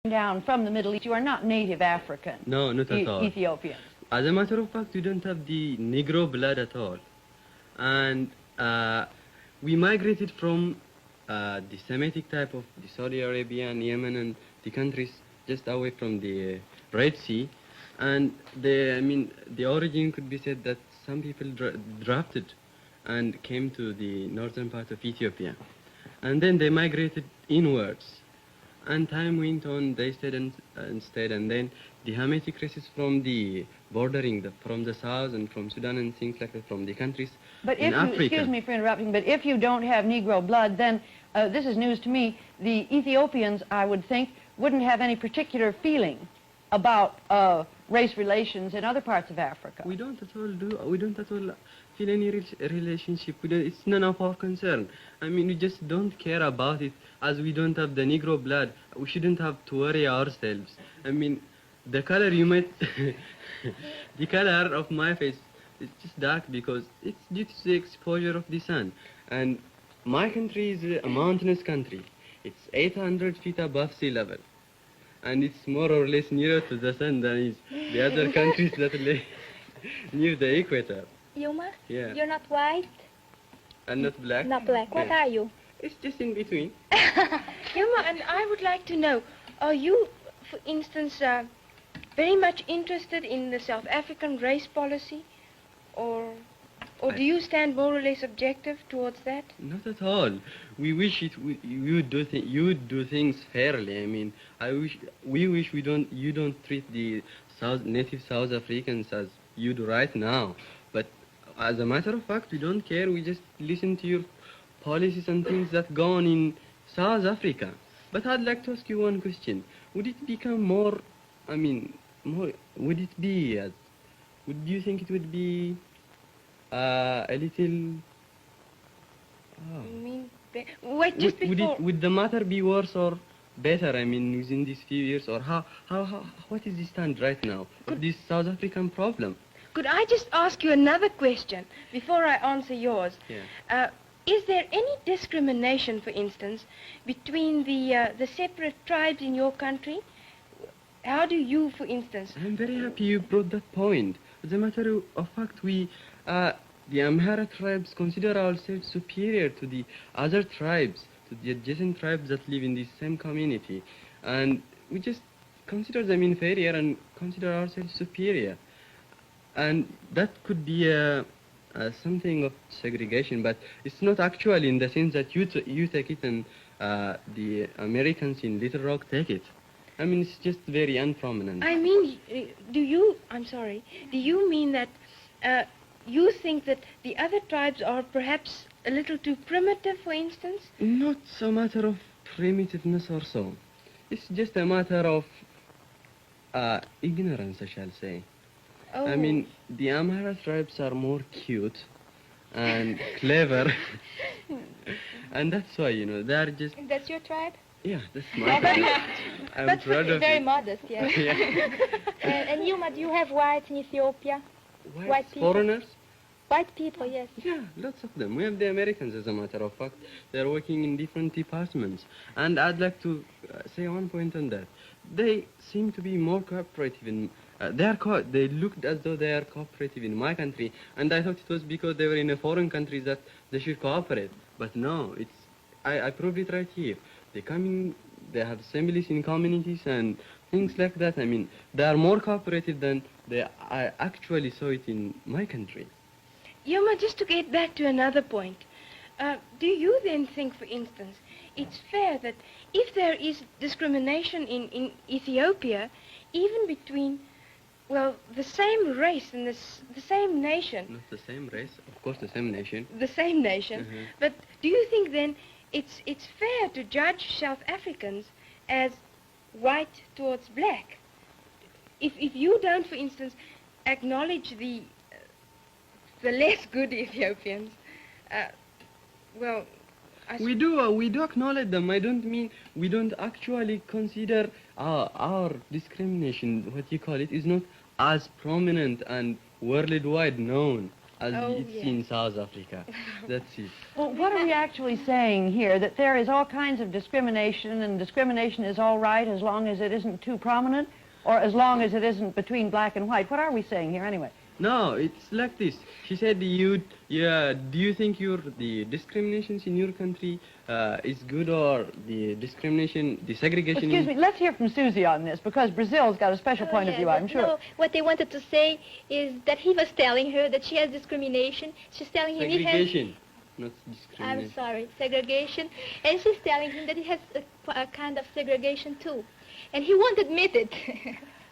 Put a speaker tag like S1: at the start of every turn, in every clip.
S1: down from the Middle East, you are not native African.
S2: No, not at all.
S1: Ethiopians.
S2: As a matter of fact, we don't have the Negro blood at all. And we migrated from the Semitic type of the Saudi Arabia and Yemen and the countries just away from the Red Sea. And the origin could be said that some people drafted and came to the northern part of Ethiopia. And then they migrated inwards. And time went on, they stayed and stayed, and then the Hamitic races from the bordering, from the south and from Sudan and things like that, from the countries in Africa.
S1: Excuse me for interrupting, but if you don't have Negro blood, then, this is news to me, the Ethiopians, I would think, wouldn't have any particular feeling about race relations in other parts of Africa.
S2: We don't at all feel any relationship with it. It's none of our concern. I mean, we just don't care about it. As we don't have the Negro blood, we shouldn't have to worry ourselves. I mean, the color you might, the color of my face is just dark because it's due to the exposure of the sun. And my country is a mountainous country. It's 800 feet above sea level. And it's more or less nearer to the sun than is the other countries that lay near the equator.
S3: Yuma?
S2: Yeah.
S3: You're not white?
S2: And not black?
S3: Not black. What are you?
S2: It's just in between.
S4: Yuma, and I would like to know, are you, for instance, very much interested in the South African race policy? Or do you stand more or less objective towards that?
S2: Not at all. We wish you would do things fairly. I mean, we wish you don't treat the native South Africans as you do right now. But as a matter of fact, we don't care. We just listen to your policies and things that go on in South Africa. But I'd like to ask you one question. Would it become would you think it would be a little... Oh.
S4: You mean... Wait, just before...
S2: Would the matter be worse or better, I mean, within these few years? Or what is the stand right now of this South African problem?
S4: Could I just ask you another question before I answer yours?
S2: Yeah.
S4: Is there any discrimination, for instance, between the separate tribes in your country? How do you, for instance...
S2: I'm very happy you brought that point. As a matter of fact, we, the Amhara tribes, consider ourselves superior to the other tribes, to the adjacent tribes that live in the same community. And we just consider them inferior and consider ourselves superior. And that could be something of segregation, but it's not actually in the sense that you take it and the Americans in Little Rock take it. I mean, it's just very unprominent.
S4: I mean, do you mean that you think that the other tribes are perhaps a little too primitive, for instance?
S2: Not so matter of primitiveness or so. It's just a matter of ignorance, I shall say.
S4: Oh.
S2: I mean, the Amara tribes are more cute and clever. And that's why, they're just...
S3: That's your tribe?
S2: Yeah, that's my tribe. I'm
S3: but
S2: proud of
S3: very
S2: it.
S3: modest, yes.
S2: Yeah.
S3: And Yuma, do you have whites in Ethiopia? White people?
S2: Foreigners?
S3: White people, yes.
S2: Yeah, lots of them. We have the Americans, as a matter of fact. They're working in different departments. And I'd like to say one point on that. They seem to be more cooperative in... they looked as though they are cooperative in my country, and I thought it was because they were in a foreign country that they should cooperate. But no, I proved it right here. They have assemblies in communities and things like that. I mean, they are more cooperative than I actually saw it in my country.
S4: Yuma, just to get back to another point, do you then think, for instance, it's fair that if there is discrimination in Ethiopia, even between, well, the same race and the same nation...
S2: Not the same race, of course the same nation.
S4: The same nation.
S2: Mm-hmm.
S4: But do you think then it's fair to judge South Africans as white towards black? If you don't, for instance, acknowledge the less good Ethiopians, well...
S2: We do acknowledge them. I don't mean we don't actually consider our discrimination, what you call it, is not as prominent and worldwide known as
S4: Oh,
S2: it's
S4: yeah.
S2: in South Africa. That's it.
S1: Well, what are we actually saying here? That there is all kinds of discrimination, and discrimination is all right as long as it isn't too prominent, or as long as it isn't between black and white? What are we saying here anyway?
S2: No, it's like this. She said, do you think the discriminations in your country is good, or the discrimination, the segregation?
S1: Excuse me, let's hear from Susie on this, because Brazil's got a special
S3: Oh,
S1: point of
S3: yes,
S1: view,
S3: but
S1: I'm sure.
S3: No, what they wanted to say is that he was telling her that she has discrimination. She's telling him he has...
S2: Segregation, not
S3: I'm
S2: discrimination.
S3: sorry, segregation. And she's telling him that he has a kind of segregation too. And he won't admit it.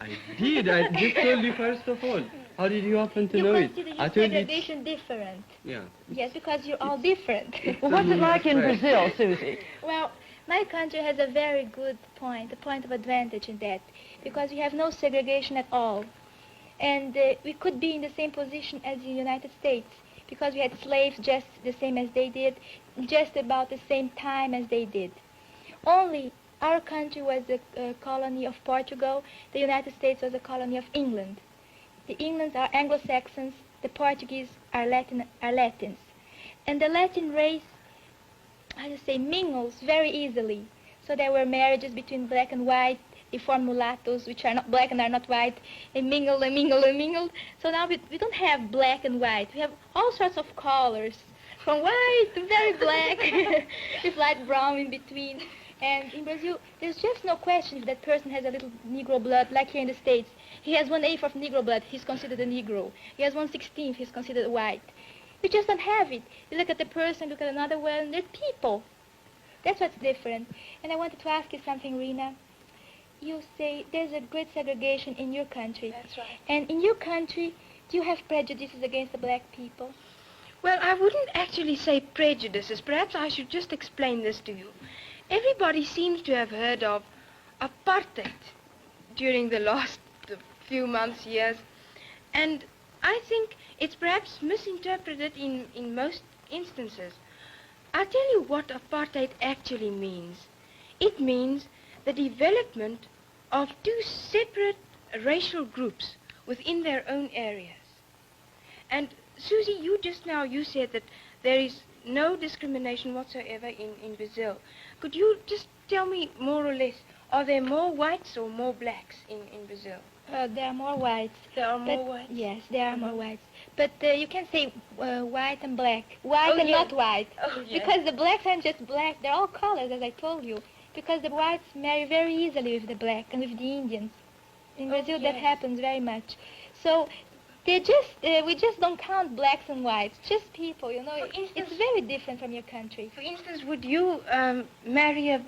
S2: I did. I just told you first of all. How did you happen to
S3: You
S2: know it?
S3: consider
S2: I
S3: your
S2: told you.
S3: segregation different.
S2: Yeah.
S3: Yes, because you're all different.
S1: Well, what's it like in
S2: Right.
S1: Brazil, Susie?
S3: Well, my country has a very good point, a point of advantage in that, because we have no segregation at all. And we could be in the same position as the United States, because we had slaves just the same as they did, just about the same time as they did. Only our country was a colony of Portugal, the United States was a colony of England. The Englands are Anglo-Saxons, the Portuguese are Latins. And the Latin race, I just say, mingles very easily. So there were marriages between black and white. They form mulattoes, which are not black and are not white. They mingle and mingle and mingle. So now we don't have black and white. We have all sorts of colors, from white to very black, with light brown in between. And in Brazil, there's just no question if that person has a little Negro blood, like here in the States. He has 1/8 of Negro blood, he's considered a Negro. He has 1/16, he's considered white. We just don't have it. You look at the person, look at another one, they're people. That's what's different. And I wanted to ask you something, Rena. You say there's a great segregation in your country.
S4: That's right.
S3: And in your country, do you have prejudices against the black people?
S4: Well, I wouldn't actually say prejudices. Perhaps I should just explain this to you. Everybody seems to have heard of apartheid during the last few months, years. And I think it's perhaps misinterpreted in most instances. I'll tell you what apartheid actually means. It means the development of two separate racial groups within their own areas. And Susie, you said that there is no discrimination whatsoever in Brazil. Could you just tell me more or less, are there more whites or more blacks in Brazil?
S3: There are more whites.
S4: There are more
S3: But-
S4: whites?
S3: Yes, there are more whites. But you can say white and black. White
S4: Oh,
S3: and
S4: yes.
S3: not white.
S4: Oh, yes.
S3: Because the blacks aren't just black. They're all colors, as I told you. Because the whites marry very easily with the black and with the Indians. In
S4: Oh,
S3: Brazil, that
S4: yes.
S3: happens very much. So we just don't count blacks and whites. Just people, you know.
S4: For instance-
S3: It's very different from your country.
S4: For instance, would you marry a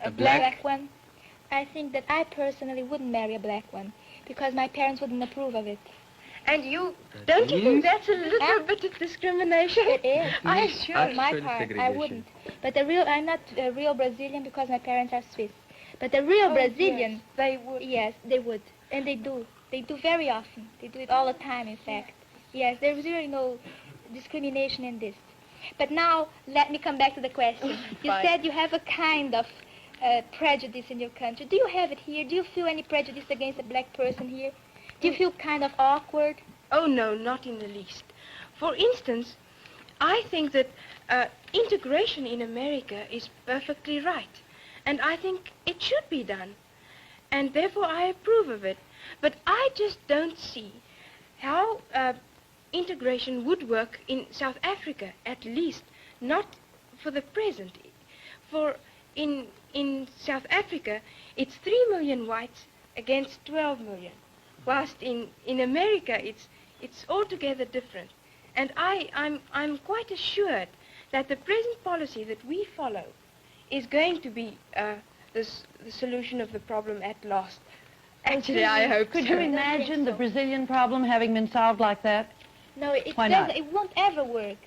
S2: A black?
S3: Black one. I think that I personally wouldn't marry a black one because my parents wouldn't approve of it.
S4: And you,
S2: That
S4: don't you think
S2: means-
S4: that's a little bit of discrimination?
S3: It is.
S4: I'm
S2: Means
S4: sure.
S3: On my
S2: actual
S3: part, I
S2: segregation.
S3: wouldn't. But I'm not a real Brazilian because my parents are Swiss. But the real
S4: Oh,
S3: Brazilian,
S4: yes, they would.
S3: yes, they would. And they do. They do very often. They do it all the time, in fact. Yes, there's really no discrimination in this. But now, let me come back to the question. You
S4: Fine.
S3: said you have a kind of prejudice in your country. Do you have it here? Do you feel any prejudice against a black person here? Do you feel kind of awkward?
S4: Oh, no, not in the least. For instance, I think that integration in America is perfectly right. And I think it should be done. And therefore I approve of it. But I just don't see how integration would work in South Africa, at least not for the present. For in South Africa, it's 3 million whites against 12 million. Whilst in America, it's altogether different. And I'm quite assured that the present policy that we follow is going to be the solution of the problem at last. Actually, I hope
S1: Could
S4: so.
S1: you imagine the Brazilian problem having been solved like that?
S3: No, it
S1: Why
S3: doesn't.
S1: not?
S3: It won't ever work.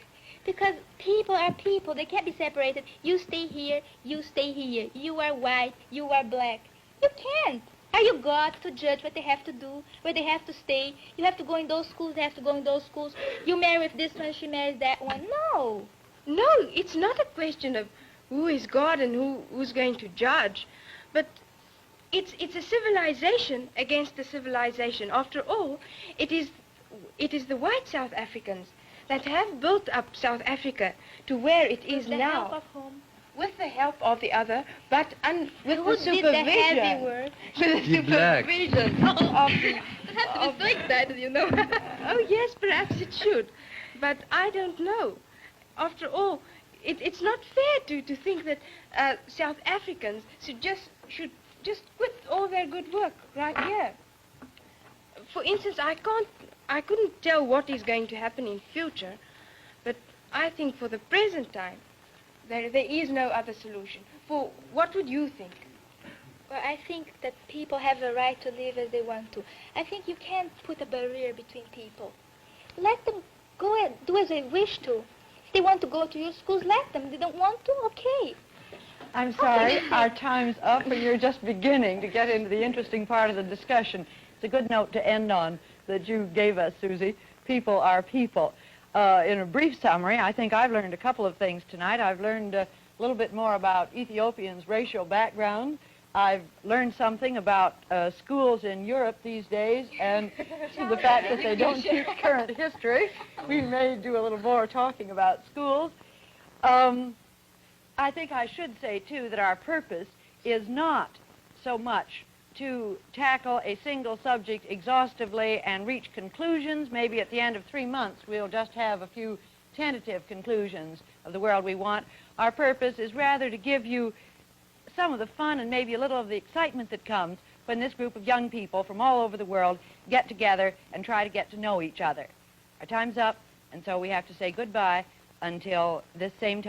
S3: Because people are people. They can't be separated. You stay here, you stay here. You are white, you are black. You can't. Are you God to judge what they have to do, where they have to stay? You have to go in those schools, they have to go in those schools. You marry with this one, she marries that one. No.
S4: No, it's not a question of who is God and who's going to judge, but it's a civilization against a civilization. After all, it is it is the white South Africans that have built up South Africa to where it is
S3: With the
S4: now.
S3: help of whom?
S4: With the help of the other, but with
S3: Who
S4: the
S3: did the heavy
S4: supervision.
S3: work?
S4: With the
S2: You black.
S4: supervision of the.
S3: It has to be so excited, you know.
S4: Oh yes, perhaps it should, but I don't know. After all, it's not fair to think that South Africans should just quit all their good work right here. For instance, I couldn't tell what is going to happen in future, but I think for the present time, there is no other solution. For what would you think?
S3: Well, I think that people have a right to live as they want to. I think you can't put a barrier between people. Let them go and do as they wish to. If they want to go to your schools, let them. If they don't want to, okay.
S1: I'm sorry, our time's up, and you're just beginning to get into the interesting part of the discussion. It's a good note to end on that you gave us, Susie. People are people. In a brief summary, I think I've learned a couple of things tonight. I've learned a little bit more about Ethiopians' racial background. I've learned something about schools in Europe these days, and the fact that they don't teach current history. We may do a little more talking about schools. I think I should say, too, that our purpose is not so much to tackle a single subject exhaustively and reach conclusions. Maybe at the end of 3 months we'll just have a few tentative conclusions of the world we want. Our purpose is rather to give you some of the fun and maybe a little of the excitement that comes when this group of young people from all over the world get together and try to get to know each other. Our time's up, and so we have to say goodbye until this same time.